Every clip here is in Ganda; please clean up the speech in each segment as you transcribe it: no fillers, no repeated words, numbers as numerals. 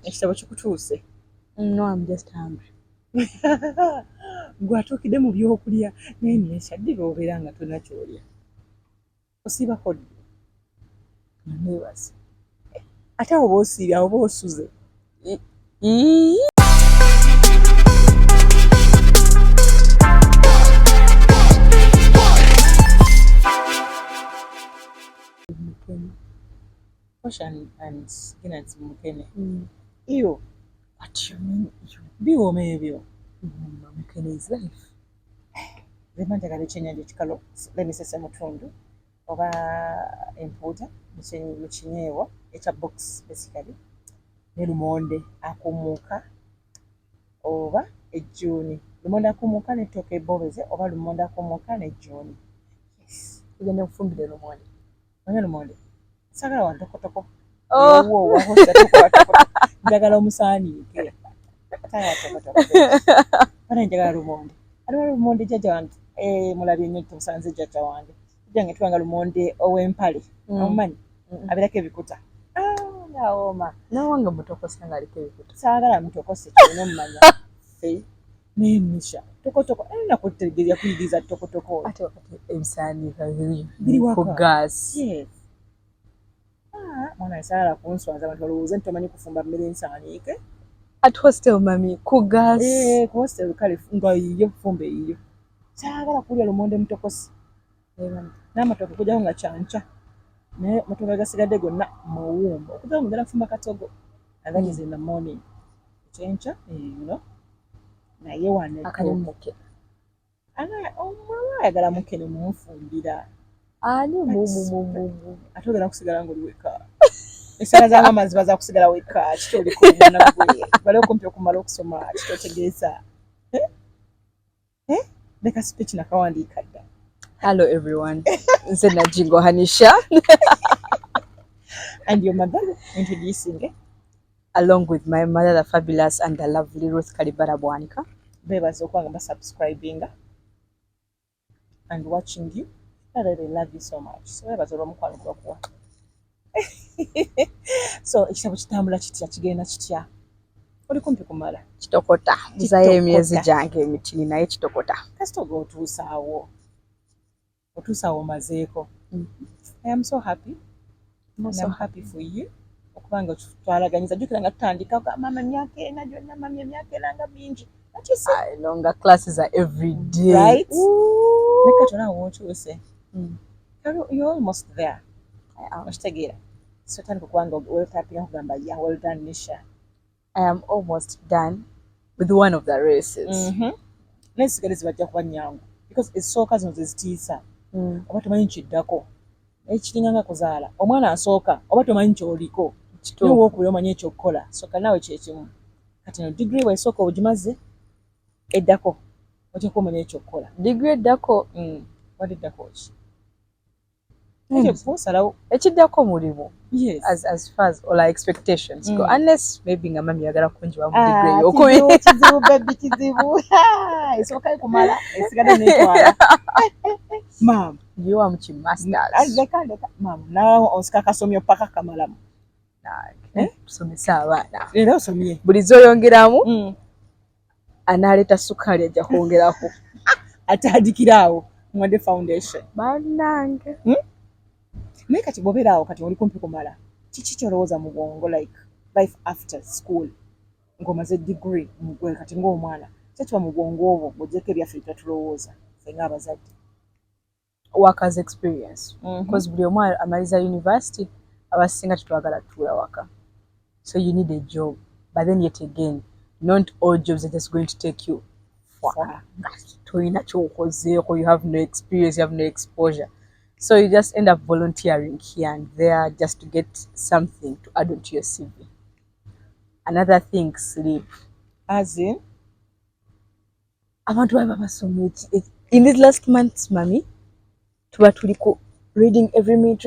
Ekitabo kikutuuse? No, I'm just hungry. Gwatuukidde mu byokulya naye neekyaddiba obeera nga tonna kyolya. Osiibako ddi? Neebaza. Ate oba osiibye oba osuze? Ocean and Guinness Mukene. Ew. What do you mean? Biwooma ebyo. Mukene is life. Zema njagala ekyennyanja ekikalu, lemisese mutundu oba empuuta mu kinyeebwa ekya box basically, ne lumonde akumuuka oba ejjuuni. Lumonde akumuuka n'ettooke ebbobeze oba lumonde akumuuka n'ejjuuni. Yes. Tugenda kufumbira lumonde. Onya lumonde? Saagala wa ntokotoko. Oh. Njagala omusaaniike. Taya tokotoko. Bana njagala lumonde. Aliwo lumonde jjajja wange. Mulabye nnyo tumusanze jjajja wange. Jange twanga lumonde ow'empale. Omumanyi? Abirako ebikuta. Nawooma. Nawange mutokose nga aliko ebikuta. Saagala mutokose kyolina omumanya. Hanisha. Tokotoko. Nakutegeeza kuyigiriza tokotoko. Ate wakati ebisaaniika biri waka. Ku gas. Yes. Mwana saagala kunswaza abantu balowooze nti tomanyi kufumba mmere ensaaniike. At hostel mami ku gas. Ku hostel kale nga yiyo kufumba eyiyo. Saagala kulya lumonde mutokose. N'amatooke kujyawo nga kyanca. Naye amatooke gasigadde gonna mawumba. Okujyawo mugenda kufumba katogo. And that is in the morning. Kyenca, naye wane Akalimuke. Omwana ayagala mukene mumufumbira. Ani Ate ogenda kusigala ng'oli weka. Essaawa za maama ziba kusigala weka. Kiki oliko omwana gwe? Bali okumpi okumala okusoma kiki otegeeza? Leka speech nakawandiika dda. Hello everyone. Nze Najingo Hanisha. And your mother introducing along with my mother, the fabulous and the lovely Ruth Kalibara Bwanika. Bebaza okwanga subscribing and watching you. I really love you so much. So bebaza olw'omukwano gwakuwa. So ekitabo kitambula kitya kigenda kitya? Oli kumpi kumala. Kitokota. Muzayo emyezi gyange emitini naye kitokota. Kasita otuusaawo. Otuusaawo mazeeko. I am so happy. I'm happy for you. Okubanga twalaganyiza jjukira nga tutandika mama emyaka ena gyonna mami emyaka ena nga mingi. I know nga classes are every day. Right? Neka tona wotuuse. You're almost there. I am. Oshitegeera. So tandika okubanga wetapinga kugamba yeah, well done Nisha. I am almost done with one of the races. Nesigaliza bajja kuba nnyangu because essooka zino zezitiisa. Oba tomanyi kiddako. Ekiringa nga kuzaala. Omwana asooka oba tomanyi kyoliko. Niwe wookubira omanyi ekyokukola. Sooka naawe kyekimu. Kati no degree weesooka ogimaze eddako. Oteekwa omanya ekyokukola. Degree eddako. Wadde eddako ki? Ekiddako mulimu. Yes. As far as all our expectations go. Unless maybe nga mami yagala kunjiwa mu degree yokubi. Kizibu baby kizibu. Esooka kumala. Esigadde n'etwala. Mom. You are much masters. Leka. Mom. Nawe osika kasomyo paka kamalamu. Tusomesa abaana. Era osomye. Buli z'oyongeramu. Anaaleta sukali ajja kwongerako. Atandikiraawo. Mwande foundation. Bannange. Naye kati bw'obeera awo kati oli kumpi kumala. Kiki ky'olowooza mu bwongo like life after school? Ng'omaze degree mugwe kati ng'omwana. Kyekiba mu bwongo obwo ng'oggyeko ebyaffe tulowooza ffe ng'abazadde. Workers experience. Because buli omu amaliza university abasinga tetwagala tutuula waka. So you need a job. But then yet again, not all jobs are just going to take you far. You have no experience, you have no exposure. So you just end up volunteering here and there just to get something to add onto your CV. Another thing, sleep. As in? Abantu baba basoma in these last months, mommy, tuba tuliko reading every minute.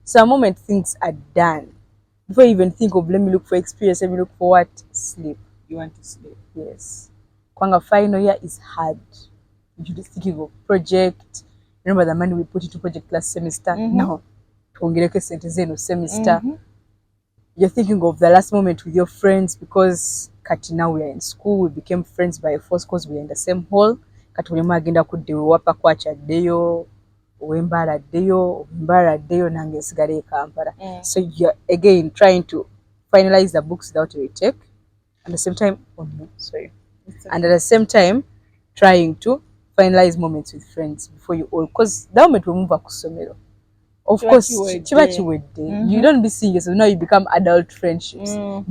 So the moment things are done, before you even think of let me look for experience, let me look for what? Sleep. You want to sleep? Yes. Kwanga final year is hard. You're just thinking of project. Remember the money we put into project last semester? No. Tuongereke sente zenu semester. you're thinking of the last moment with your friends because kati now we are in school, we became friends by force because we are in the same hall. Kati buli agenda kudde wapa kwakyaddeyo, owembaaladdeyo nange nsigala e Kampala. So you're again trying to finalize the books without a retake. At the same time, and at the same time, trying to finalize moments with friends before you all, because the moment we move back to somero, of course, you don't be seeing yourself now. You become adult friendships. Oh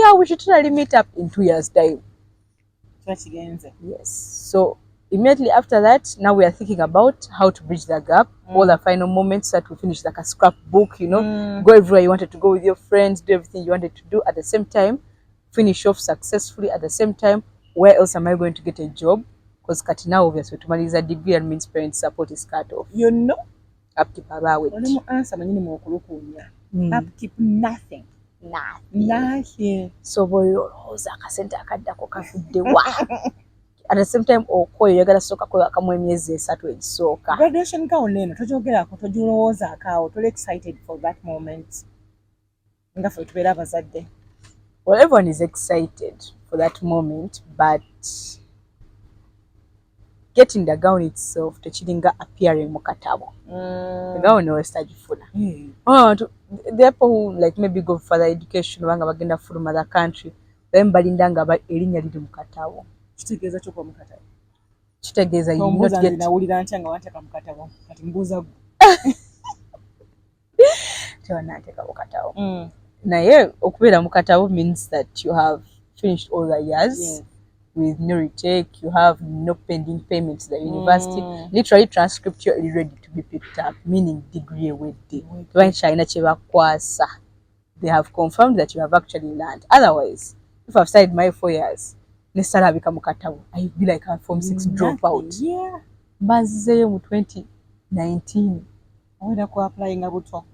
yeah, we should totally meet up in 2 years' time. Yes. So immediately after that, now we are thinking about how to bridge the gap. All the final moments that we finish like a scrapbook. You know, go everywhere you wanted to go with your friends, do everything you wanted to do. At the same time, finish off successfully. At the same time, where else am I going to get a job? Because kati now obviously to manage a degree and means parent support is cut off. You know, upkeep abawe. Upkeep nothing. Nothing. So boy, akasente akaddako kafudde wa. At the same time, okoyo yagala soka ko akamu emyezi 3 egisooka. Graduation gown eno tojogerako tojulowooza akaawo toli excited for that moment. Nga ffe tubeera abazadde. Well, everyone is excited for that moment, but getting the gown itself, techiringa appearing mu katabo. The gown was tajifuna. The people who like maybe go for further education, banga bagenda from other country, then balindanga ba erinnya liri mu katabo. Kitegeeza kyokwa mu katabo. Kitegeeza you not get. Nawulira ntya nga wanteka mu katabo. Kati mbuuza. Tewanaateka mu katabo. Naye okubeera mu katabo means that you have finished all the years with no retake, you have no pending payments to the university. Literally transcript you're ready to be picked up, meaning degree away. When China chebakwasa, they have confirmed that you have actually learned. Otherwise, if I've studied my 4 years, nesala become katabo, I'd be like a Form 6 dropout. Yeah. Mbazizeyo mu 2019. Wenda ku applying abuto.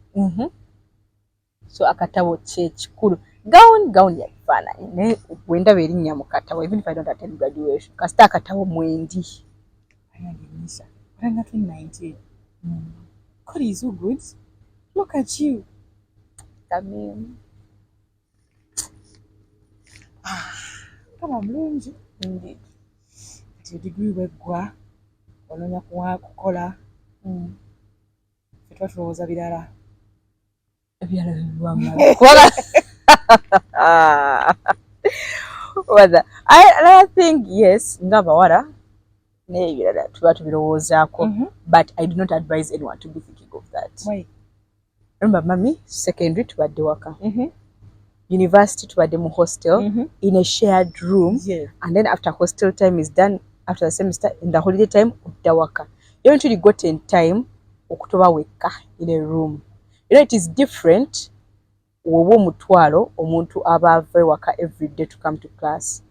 So akatabo kikulu. Gown ya fana. Ne wenda berinnya mu katabo even if I don't attend graduation. Kasita akatabo mwendi. Hanisha. Ranga 2019. God is so good. Look at you. Come on, mlungi. Indeed. Your degree wegwa. Ononya kukola. Fetwa tulowooza birala. I think yes, ngabawara nebirala tuba tubirowoozaako, but I do not advise anyone to be thinking of that. Why? Remember, mami, secondary tubadde waka. University tubadde mu hostel in a shared room, and then after hostel time is done, after the semester, in the holiday time, udda waka. You don't really got in time okutoba wekka in a room. You know, it is different wowo mutwalo omuntu aba ava waka every day to come to class.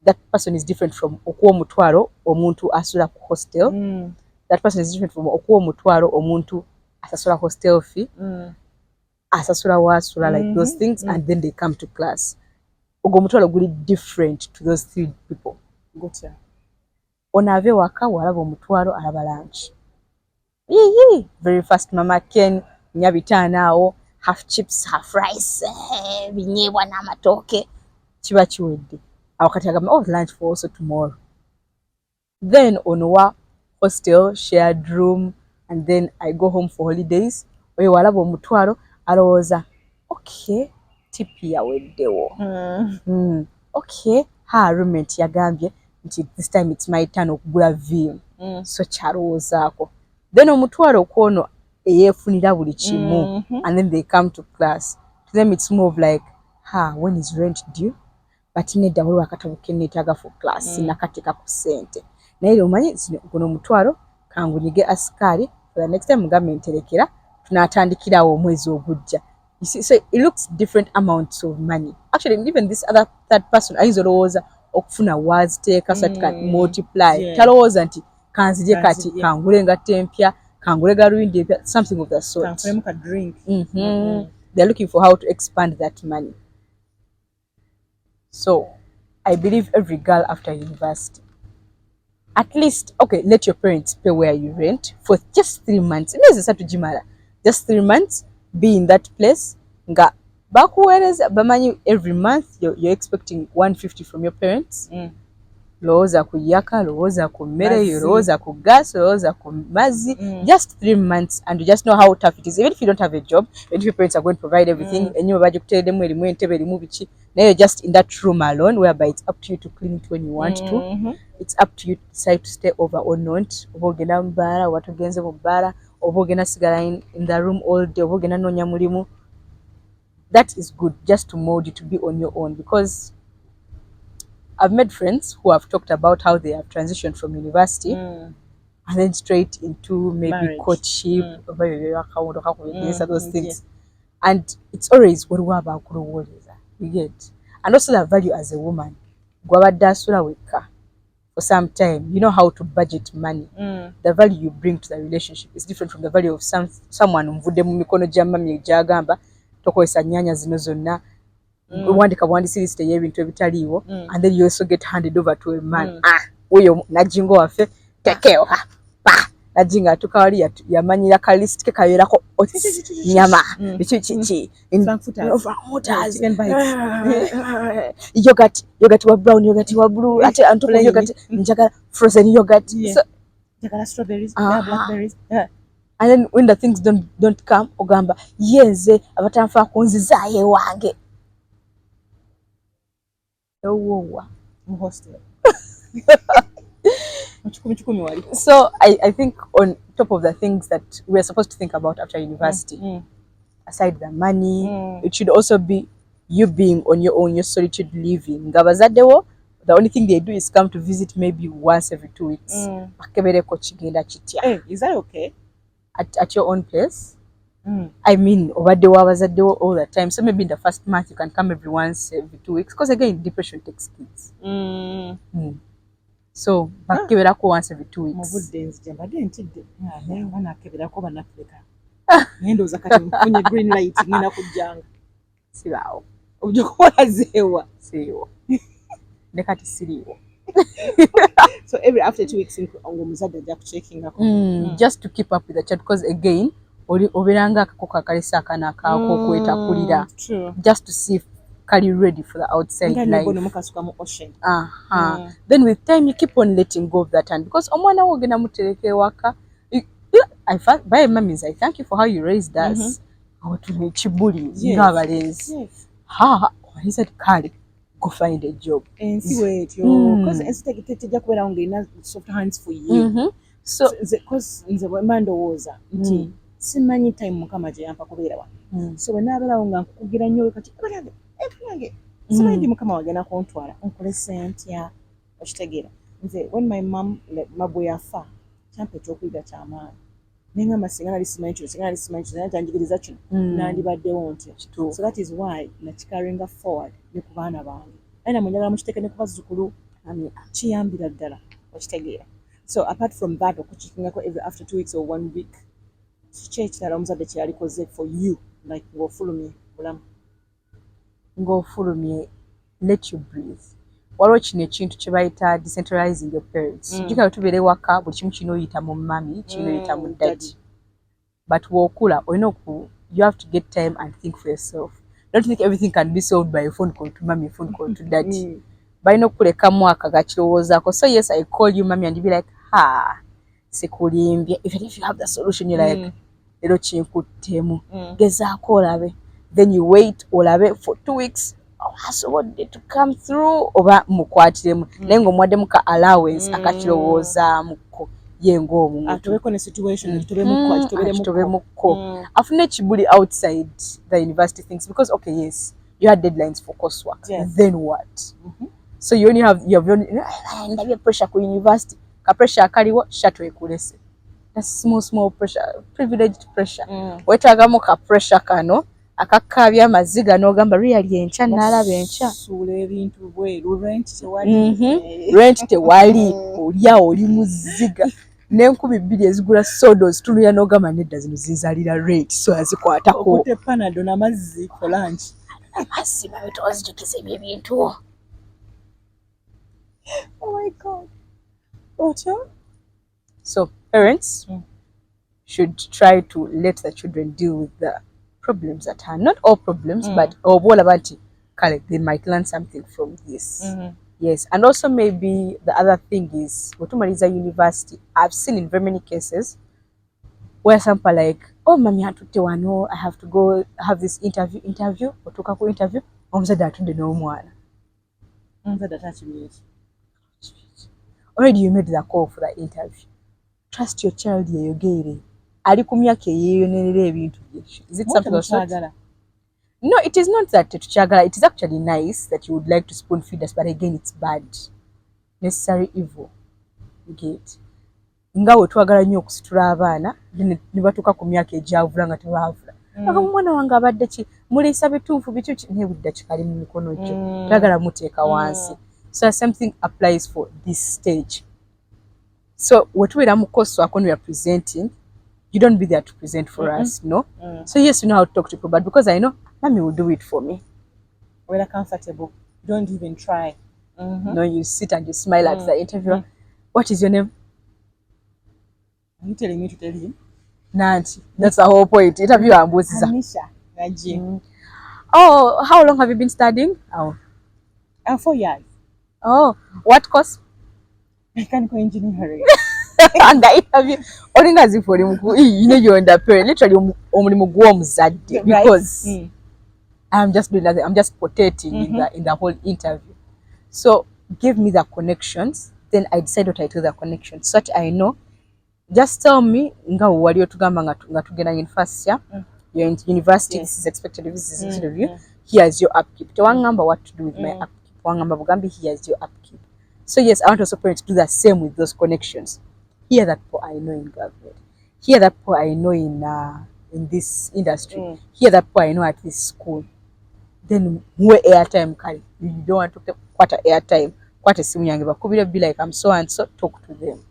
That person is different from okuwa mutwalo omuntu asula ku hostel. That person is different from okuwa mutwalo omuntu asasula hostel fee. Asasula wasula, like those things, and then they come to class. Ogo mutwalo guli different to those 3 people. Gotcha. Onave waka walaba omutwalo alaba lunch. Very fast mama Ken nyabitaanaawo, half chips, half rice, binyeebwa n'amatooke, kiba kiwedde. Awakati agamba, lunch for also tomorrow. Then onowa hostel, shared room, and then I go home for holidays. Oyo walaba omutwalo alowooza, okay, tipi yaweddewo. Okay, roommate yagambye nti this time it's my turn okugula vim. So kyalowoozaako. Then omutwalo kwono eyefunira buli kimu, and then they come to class. To them it's more of like, when is rent due? But nedda waliwo akatabo kenneetaaga for class, nakateeka ku ssente. Naye omanyi guno omutwalo kangunyige asikaali, for the next time mugambe nterekera, tunaatandikirawo omwezi ogujja. You see, so it looks different amounts of money. Actually, even this other third person ayinza olowooza okufuna waziteeka so that can multiply. Talowooza nti kanzije kati kangule engatto empya, kangule galubindi empya, something of that sort. Kanfulemu ka drink. They're looking for how to expand that money. So I believe every girl after university, at least, okay, let your parents pay where you rent for just 3 months. Just 3 months, be in that place. Nga bakuweereza bamanyi every month you're expecting 150 from your parents. Lowooza ku yaka, lowooza ku mmere, lowooza ku gas, lowooza ku mazzi. Just 3 months and you just know how tough it is. Even if you don't have a job, even if your parents are going to provide everything, ennyumba bagikuteereddemu erimu entebe erimu biki, now you're just in that room alone, whereby it's up to you to clean it when you want to. It's up to you to decide to stay over or not. Oba ogenda mu bbaala, oba togenze mu bbaala, oba ogenda sigala in the room all day, oba ogenda noonya mulimu. That is good, just to mold you to be on your own, because I've met friends who have talked about how they have transitioned from university and then straight into maybe marriage, courtship, those things. And it's always what you get. And also the value as a woman. For some time, you know how to budget money. The value you bring to the relationship is different from the value of someone mvudde mu mikono gya mami gyagamba tokozesa nnyaanya zino zonna. Wandika bwandisi list y'ebintu ebitaliiwo, and then you also get handed over to a man. Oyo najingo waffe tekeoha pa najinga atuka wali yamanyira ka list ke kabeerako nyama biki yogurt wa brown, yogurt wa blue, ate antuko yogurt njagala frozen yogurt, so njagala strawberries, blackberries. And then when the things don't come, ogamba yenze abatanfa kunzizaayo ewange. So I think on top of the things that we're supposed to think about after university, aside the money, it should also be you being on your own, your solitude living. The only thing they do is come to visit maybe once every 2 weeks. Hey, is that okay? At your own place? I mean, all the time. So maybe in the first month you can come every 2 weeks. Because again, depression takes kids. So, once every 2 weeks. Green light. So every after 2 weeks, checking up. Just to keep up with the child, because again, oberanga akakoka kalesa akana kako kweta kulira, just to see if kali ready for the outside life. Then with time you keep on letting go of that, and because omwana wo gena mutereke waka, by mummies, I thank you for how you raised us. Chibuli ngabalezi. He said kali go find a job and see where it because it's soft hands for you. So because in the man doza simanyi time mukama gye yampa kubeera wa so bwe nabeerawo nga nkukugira nnyo kati ebirange simanyi mukama wagenda kuntwala nkole sentya okitegeera nze when my mom mabwe yafa kyampa ekyokuyiga kyamaanyi nengamba singa nali simanyi kino nanjigiriza kino nandibaddewo ntya. So that is why nakikaringa forward ne ku baana bange era munjagala mukiteeke ne ku bazzukulu kiyambira ddala okitegeera. So apart from that okukiringako every after 2 weeks or 1 week kiki ekirala omuzadde kye yalikoze for you like ng'ofulumye bulamu ng'ofulumye let you breathe. Waliwo kino ekintu kye bayita decentralizing your parents. Jjukira tubeera ewaka buli kimu kino oyita mu mami kino oyita mu daddy, but w'okula olina you have to get time and think for yourself. Don't think everything can be solved by a phone call to mommy, a phone call to daddy. Balina okulekamu akagakirowoozaako. So yes, I call you mommy and you be like sikulimbye. Even if you have the solution, you're like ero kinkuttemu gezaako olabe. Then you wait olabe for 2 weeks asobodde to come through oba mukwatiremu naye ng'omwaddemu ka allowance akakirowoozaamuko ye ng'omuntu atobeko ne situation kitoberemukko afune ekibuli outside the university things, because okay, yes, you had deadlines for coursework, then what? So you have only ndabye pressure ku university ka pressure akaliwo shatu ekulese. That's small pressure, privileged pressure. Wetagamu ka pressure kano akakabya amaziga n'ogamba really enkya nalaba enkya suula ebintu bweru rent tewali olya oli muziga n'2,000 ezigula sodos tulya n'ogamba nedda zino zizalira rent so azikwatako okutte panado n'amazzi for lunch amazzi babitowazijukiza ebyo ebintu. Oh my God. Otyo? So parents should try to let the children deal with the problems at hand. Not all problems, but all about it. They might learn something from this. Yes, and also maybe the other thing is, Otumaliza University, I've seen in very many cases where some are like, oh, mami atutte wano, I have to go have this interview, otuka ku interview, omusajja atudde n'omwana. Already you made the call for the interview. Trust your child yeyogeere. Ali ku myaka eyeeyonerera ebintu bye. Is it something else? No, it is not that tukyagala. It is actually nice that you would like to spoon feed us, but again, it's bad. Necessary evil. You get. Nga we twagala nnyo okusitula abaana ne batuuka ku myaka egyavula nga tebaavula. Omwana wange abadde ki muliisa bituufu biki nebudda kikali mu mikono gyo. Twagala muteeka wansi. So the same thing applies for this stage. So wetubeera mu course wako we are presenting, you don't be there to present for us, no? So yes, you know how to talk to people, but because I know mommy will do it for me. We're comfortable. Don't even try. No, you sit and you smile at the interviewer. What is your name? Are you telling me to tell him? Nanti. That's the whole point. Interview ambuziza. Hanisha. Oh, how long have you been studying? Oh. 4 years. Oh, what course? Mechanical engineering. And the interview, only as if you know you're underpaid. Literally, omulimu gw'omuzadde because I'm just doing nothing. I'm just potating in the whole interview. So give me the connections, then I decide what I do the connections. So that I know. Just tell me, nga wali otugamba nga tugenda in first year, you're in university, this is expected of you. Here's your upkeep. Tewangamba what to do with my upkeep. Wangamba bugambi, here's your upkeep. So yes, I want also parents to do the same with those connections. Here that poor I know in graduate. Here that poor I know in this industry. Here that poor I know at this school. Then more airtime carry. You don't want to take quarter airtime, quarter simu yange bakubira be like I'm so and so, talk to them.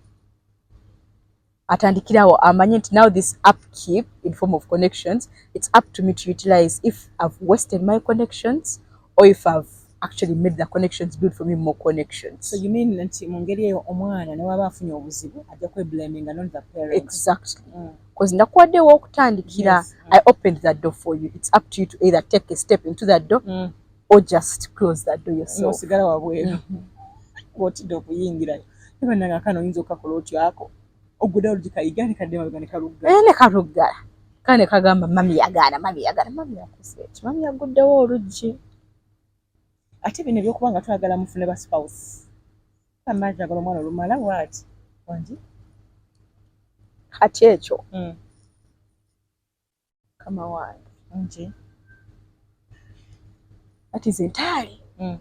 Atandikirawo amanye nti now this upkeep in form of connections, it's up to me to utilize if I've wasted my connections or if I've actually made the connections build for me more connections. So you mean nti mungeri eyo omwana ne waba afunye obuzibu ajja kwe blaming and not the parents? Exactly. Because ndakuwaddewo okutandikira, I opened that door for you. It's up to you to either take a step into that door or just close that door yourself. Osigala wabweru. Kwotidde okuyingirayo. Niba nanga kano oyinza okakola otyo ako. Ogudde olugikayiga ne kadde mabega ne kaluggala. Ne kaluggala. Kane kagamba mami yagaana. Mami yakuse eki. Mami yaguddewo oluggi. Ate bino ebyokuba nga twagala mufune ba spouse. Amaaji agala omwana olumala waati. Wangi? Kati ekyo. Kama wange. Nje. That is entirely the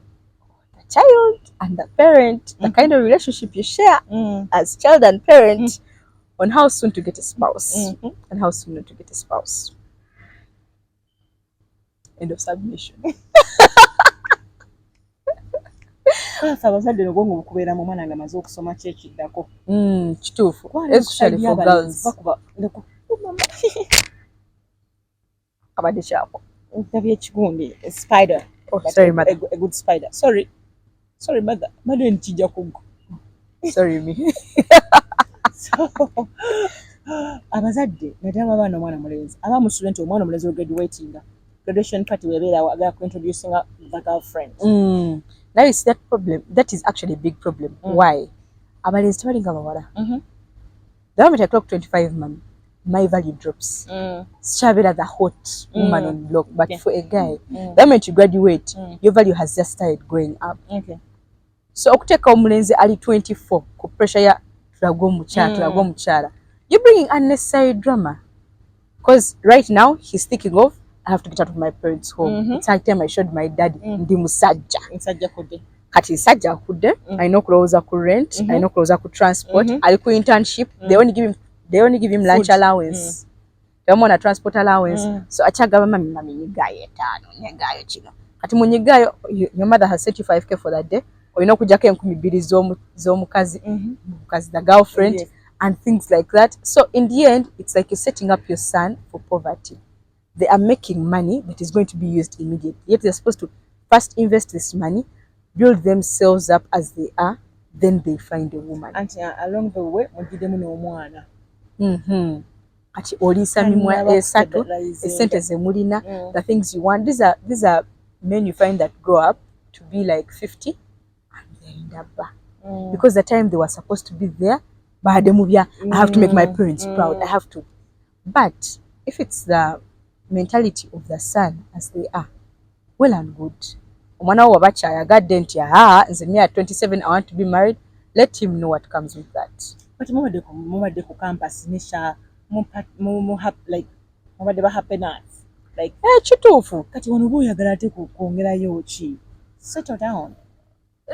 child and the parent, the kind of relationship you share as child and parent on how soon to get a spouse and how soon not to get a spouse. End of submission. Abazadde n'obwongo bukubeera mu mwana nga amaze okusoma kyekiddako. Kituufu. Especially for girls. Abadde kyako. Ndabye ekigundi, a spider. Oh, sorry, mother. A good spider. Sorry, mother. Mother nkijja kugwa. Sorry, me. So, abazadde naddala abaana omwana mulenzi. Abamu student omwana mulenzi we graduating. Graduation party webeera agala ku introducing the girlfriend. Now you see that problem. That is actually a big problem. Why? Abalenzi tebalinga bawala. The moment I clock 25, my value drops. Shabira the hot woman on block. But for a guy, the moment you graduate, your value has just started going up. Okay. So okuteka omulenzi ali 24 ku pressure ya tulago mukyala. You're bringing unnecessary drama. Because right now he's thinking of, I have to get out of my parents' home. It's high time I showed my daddy ndi musajja. Musajja kudde. Kati sajja kudde. I know clothes ku rent. I know clothes ku transport. Ali ku internship. They only give him lunch allowance. They want a transport allowance. So achagaba mami nyigayo 5 nyigayo kino. Kati mu nyigayo your mother has set you 5k for that day. Oyina okujjako 2,000 z'omukazi, the girlfriend and things like that. So in the end, it's like you're setting up your son for poverty. They are making money that is going to be used immediately. Yet they're supposed to first invest this money, build themselves up as they are, then they find a woman. And along the way, mugidemu n'omwana. kati oliisa mimwa esatu esente ze mulina the things you want these are men you find that grow up to be like 50 and they're in dabba because the time they were supposed to be there baade mubya I have to make my parents proud I have to but if it's the mentality of the son as they are well and good omwana wo wabakyayagadde nti nze me at 27 I want to be married let him know what comes with that but mubadde ku campus nisha like mubadde happiness like kituufu kati wano bw'oyagala ate kwongerayo ki settle down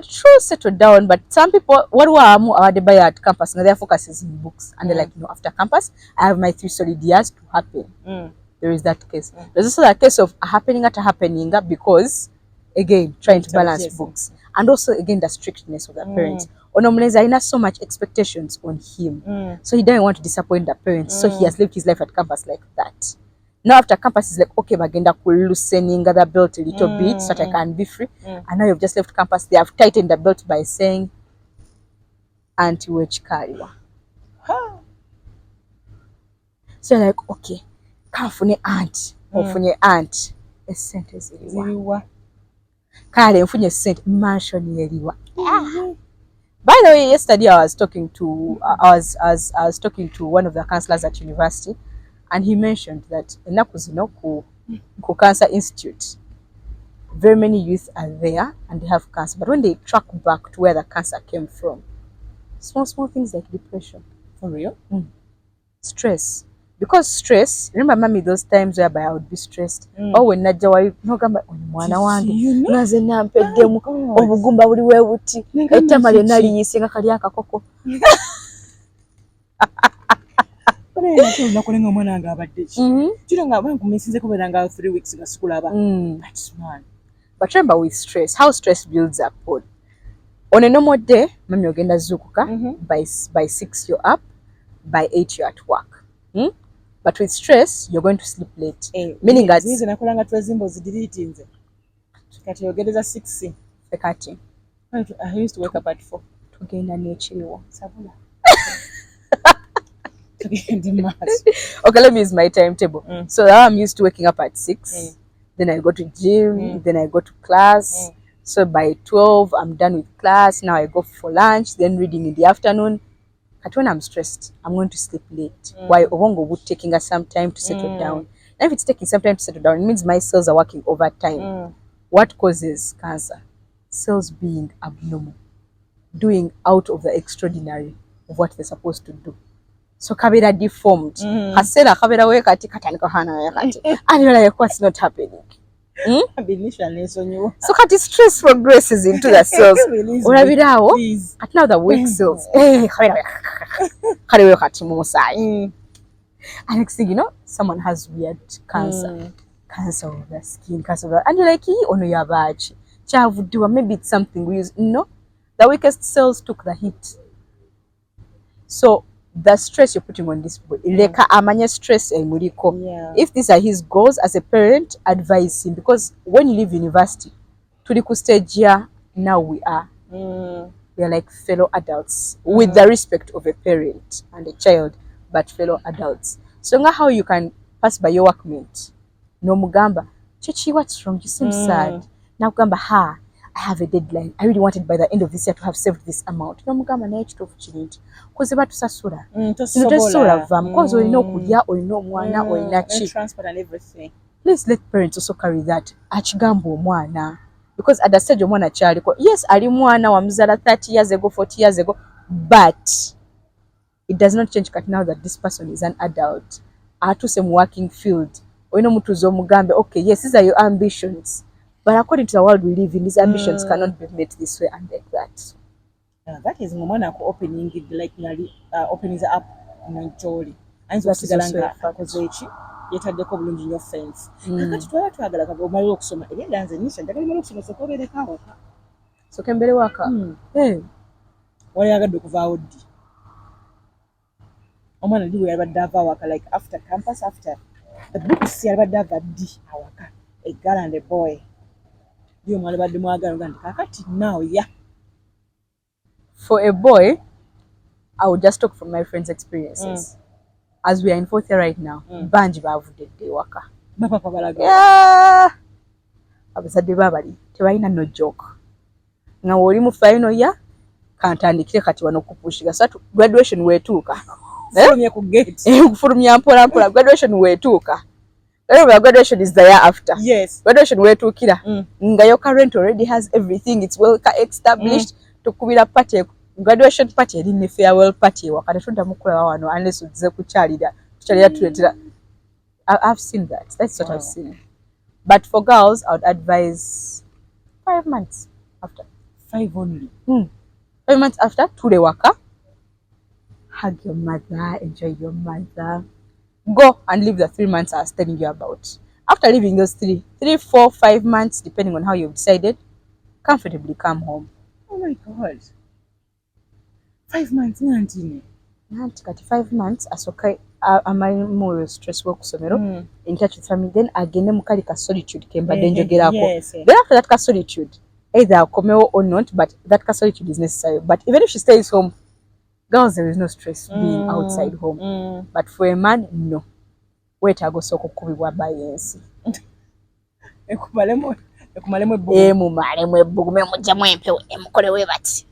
true settle down but some people waliwo abamu abadde baya at campus nga their focus is in books and they're like no after campus I have my 3 solid years to happen there is that case there's also that case of happening because again trying to balance books and also again the strictness of the parents ono omulenzi alina so much expectations on him so he doesn't want to disappoint the parents so he has lived his life at campus like that now after campus is like okay bagenda ku loosening the belt a little bit so that I can be free and now you've just left campus they have tightened the belt by saying anti wechikaliwa so you're like okay kanfune aunt ofunye aunt esente ziriwa kale mfunye sente mansion yeriwa by the way yesterday I was talking to one of the counselors at university and he mentioned that ennaku zino ku cancer institute very many youth are there and they have cancer but when they track back to where the cancer came from small things like depression for real stress because stress remember mommy those times whereby I would be stressed when najja wayi nogamba mwana wange naze nampeddemu obugumba buli webuti ettama lyonna liyise nga kali akakoko nakulenga omwana wange abadde ki kiro nga bankumisinze kubeera nga 3 weeks nga sikulaba but remember with stress how stress builds up on a normal day mami ogenda zukuka by 6 you're up by 8 you're at work but with stress you're going to sleep late meaning that zize nakolanga twezimbo zidiriti nze kati ogereza 6 kati I used to wake up at 4 tugenda n'ekiriwo sabula okay let me use my timetable so now I'm used to waking up at 6 then I go to gym then I go to class so by 12 I'm done with class now I go for lunch then reading in the afternoon but when I'm stressed I'm going to sleep late why obongo would taking us some time to settle down and if it's taking some time to settle down it means my cells are working overtime what causes cancer cells being abnormal doing out of the extraordinary of what they're supposed to do so kabira deformed hasera kabira we kati katandika hana ya kati and you're like what's not happening so kati stress progresses into the cells olabirawo at now the weak cells kale we kati musai and next thing you know someone has weird cancer of the skin cancer of the, and you're like ono yabachi chavudwa maybe it's something we use no the weakest cells took the hit so the stress you're putting on this boy leka amanya stress emuliko if these are his goals as a parent advise him because when you leave university tuli ku stage ya now we are like fellow adults with the respect of a parent and a child but fellow adults so nga how you can pass by your workmate no mugamba chichi what's wrong you seem sad now gamba I have a deadline. I really wanted by the end of this year to have saved this amount. No mugamba naye kituufu kirungi. Koze batusasula. Tosobola vam. Koze olina okulya, olina omwana, olina ki. Transport and everything. Please let parents also carry that. Akigamba omwana. Because at the stage omwana kyaliko. Yes, ali mwana wamuzala 30 years ago, 40 years ago. But it does not change that now that this person is an adult. Atuse mu working field. Olina omutuuza omugambe, okay, yes, these are your ambitions. But according to the world we live in, these ambitions cannot be met this way and like that. That is mwana ko opening it like nali opening up njoli. Anzo kusigalanga akoze eki yetaddeko bulungi nnyo fence. Kakati twala twagala kago omalira okusoma. Ebenda nze nisha njagala omalira okusoma so kobereka waka. So kembere waka. Wali yagadde okuvaawo ddi. Omwana ndi bwe yabadde ava waka like after campus after the books yabadde ava ddi awaka. A girl and a boy. For a boy, I would just talk from my friends' experiences. as we are in fourth year right now, banji bavudde waka. Bapapa balaga. Yeah. Abazadde babali tebalina no joke. Nga oli mu final year kantandikire kati wano kupushiga satu graduation wetuuka. Fulumye ku gate. Kufulumya mpola mpola graduation wetuuka. Graduation is the year after. Yes. Graduation wetuukira. Nga your current already has everything. It's well established. Tukubira party graduation party eri ne farewell party wakati tudda mukola wano unless uze kuchalira tuletera. I've seen that. That's what I've seen. But for girls, I would advise 5 months after. 5 only. 5 months after, to the waka. Hug your mother, enjoy your mother. Go and live the 3 months I was telling you about. After living those 3, 4, 5 months, depending on how you've decided, comfortably come home. Oh my God. 5 months, Nantini. Nanti kati 5 months, asoka more stressful kusomero, in touch with family, then agende mukali ka solitude kemba denjo gerako. Yes. Then after that ka solitude, either komeo or not, but that ka solitude is necessary. But even if she stays home, girls, there is no stress being outside home. But for a man, no. Wait, I go so kukubibwa bayensi. Ekumalemo ebugu. Emumalemo ebugu memujjamu empewo emukolewe bati.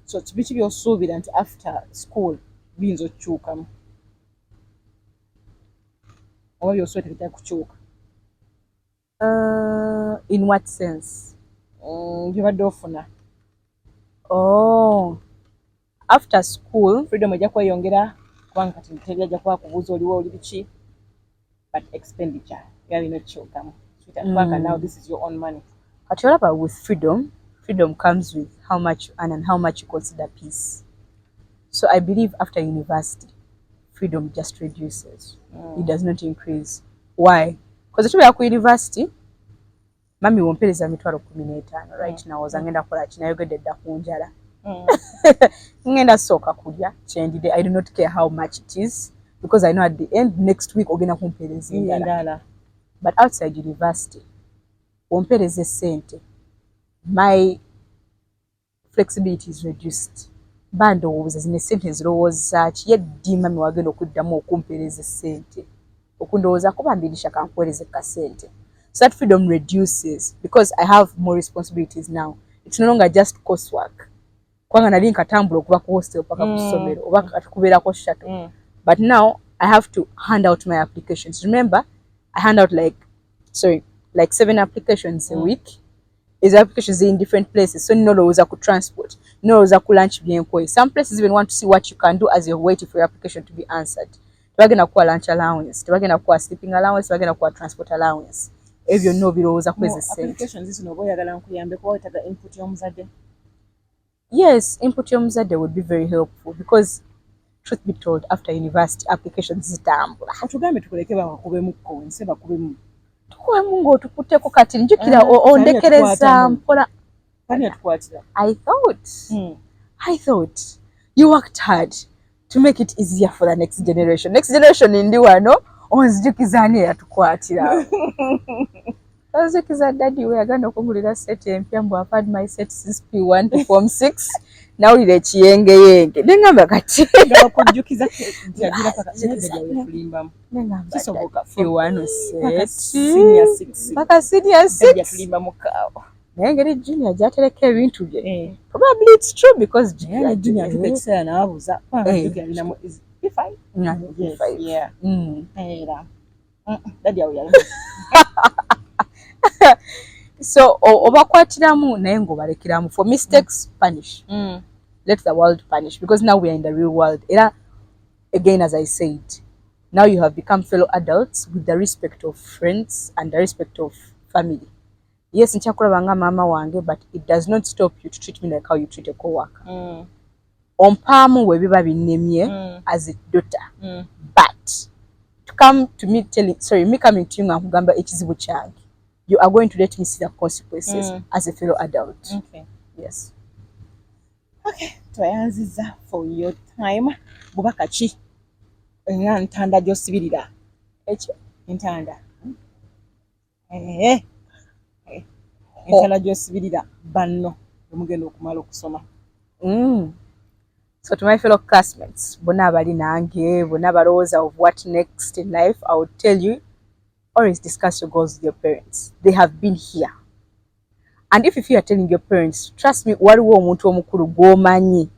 So kibiki byosuubira nti after school biyinza okukyukamu oba byosuubira tebitali kukyuka? In what sense? Byobadde ofuna. Oh, after school Freedom ejja kweyongera kubanga kati teri ajja kuba kubuuza oliwo oli biki, but expenditure yalina okukyukamu. Kubanga now this is your own money. Kati olaba with freedom comes with how much you earn and how much you consider peace. So I believe after university, freedom just reduces. It does not increase. Why? Because the time university, mami wompereza mitwalo 15 right now ozangenda kola kinayogedde dda kunjala. Ngenda soka kulya kyendide. I do not care how much it is because I know at the end next week ogenda kumpereza endala. But outside university, wompereza sente, my flexibility is reduced. Bandowooza zine sente ezirowooza ki yeddi mami wagenda okuddamu okumpereza sente okundowooza kuba mbirisha kankuweereze kasente. So that freedom reduces because I have more responsibilities now. It's no longer just coursework. Kwanga nali nkatambula okuva ku hostel paka ku ssomero oba kubeerako shuttle. But now I have to hand out my applications. Remember, I hand out like 7 applications a week. Is applications in different places. So no loza ku transport, no loza ku lunch byenkoye. Some places even want to see what you can do as you're waiting for your application to be answered. Tebagenda kuwa lunch allowance, tebagenda kuwa sleeping allowance, tebagenda kuwa transport allowance. Ebyo no birowooza kwezi sente. Applications zino boyagala nkuyambe kuba wetaga input y'omuzadde. Yes, input y'omuzadde would be very helpful because truth be told, after university applications zitambula. Otugambe tukuleke bakubemukko ense bakubemu. Tukuwe mungu tukuteko kati njukira ondekereza mpola. Pani atukwatira. I thought you worked hard to make it easier for the next generation. Next generation ndi wano onzijukiza ani yatukwatira. Onzijukiza daddy we agenda okungulira set empya mbu I've had my set since P1 to Form 6. Nawulira ekiyengeyenge nengamba kati okujjukiza jagira paka kulimbamu kisoboka P1 set senior 6 paka senior 6 yakulimba mukaawa naye ngeri junior gyateleka ebintu bye. Probably it's true because junior tukekiseera n'abuuza alinamu P5 yeah. Era daddy awo yali so obakwatiramu naye ng'obalekeramu for mistakes punish. Let the world punish because now we are in the real world. Era again, as I said, now you have become fellow adults with the respect of friends and the respect of family. Yes, nchakulabanga mama wange, but it does not stop you to treat me like how you treat a co-worker. Ompamu we biba binemye as a daughter. But to come to me me coming to you and kugamba ekizibu kyange, you are going to let me see the consequences as a fellow adult. Okay. Yes. Okay. Twayanziza for your time. Bubaka ki? Ntanda gyosibirira. Ekyo entanda. Entanda gyosibirira banno omugenda okumala okusoma. So to my fellow classmates, bonna bali nange, bonna balowooza of what next in life, I would tell you, always discuss your goals with your parents. They have been here. And if you are telling your parents, trust me, waliwo omuntu omukulu gwomanyi,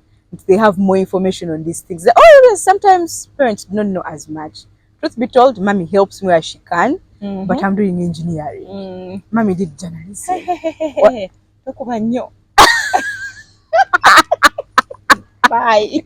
they have more information on these things. Oh yes, sometimes parents do not know as much. Truth be told, mommy helps me where she can, but I'm doing engineering. Mommy did journalism. Bye.